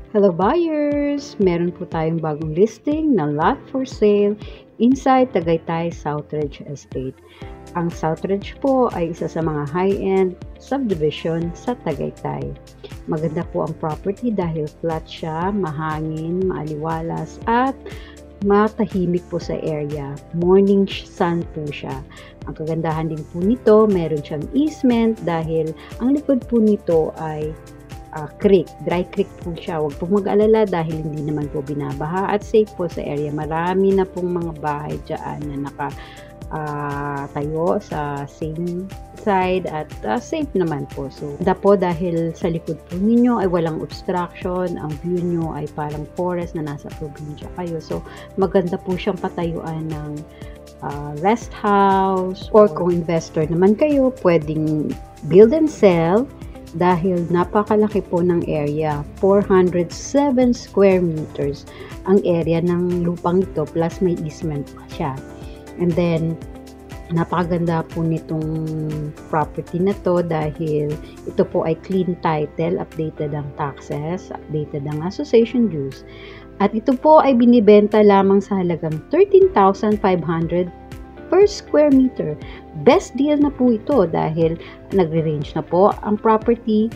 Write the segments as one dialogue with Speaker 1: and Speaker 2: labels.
Speaker 1: Hello buyers! Meron po tayong bagong listing na lot for sale inside Tagaytay Southridge Estate. Ang Southridge po ay isa sa mga high-end subdivision sa Tagaytay. Maganda po ang property dahil flat siya, mahangin, maaliwalas at matahimik po sa area. Morning sun po siya. Ang kagandahan din po nito, meron siyang easement dahil ang likod po nito ay creek, dry creek po siya. Huwag po mag-alala dahil hindi naman po binabaha at safe po sa area. Marami na pong mga bahay dyan na tayo sa same side at safe naman po. So, dahil sa likod po ninyo ay walang obstruction, ang view nyo ay parang forest na nasa probinsya kayo. So, maganda po siyang patayuan ng rest house or kung investor naman kayo, pwedeng build and sell dahil napakalaki po ng area, 407 square meters ang area ng lupang ito plus may easement pa siya. And then, napakaganda po nitong property na to dahil ito po ay clean title, updated ang taxes, updated ang association dues. At ito po ay binibenta lamang sa halagang 13,500 per square meter. Best deal na po ito dahil nagre-range na po ang property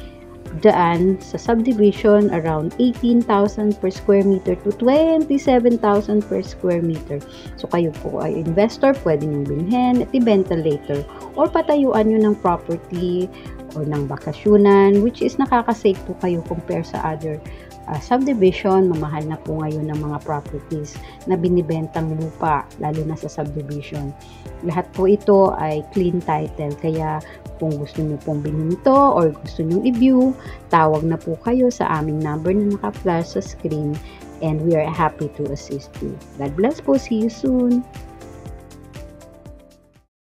Speaker 1: daan sa subdivision around 18,000 per square meter to 27,000 per square meter. So kayo po ay investor, pwede nyo bilhin at ibenta later or patayuan nyo ng property o ng bakasyunan, which is nakakasave po kayo compare sa other subdivision. Mamahal na po ngayon ng mga properties na binibentang lupa, lalo na sa subdivision. Lahat po ito ay clean title, kaya kung gusto nyo pong bilhin ito or gusto nyo i-view, tawag na po kayo sa aming number na naka-flash sa screen and we are happy to assist you. God bless po. See you soon!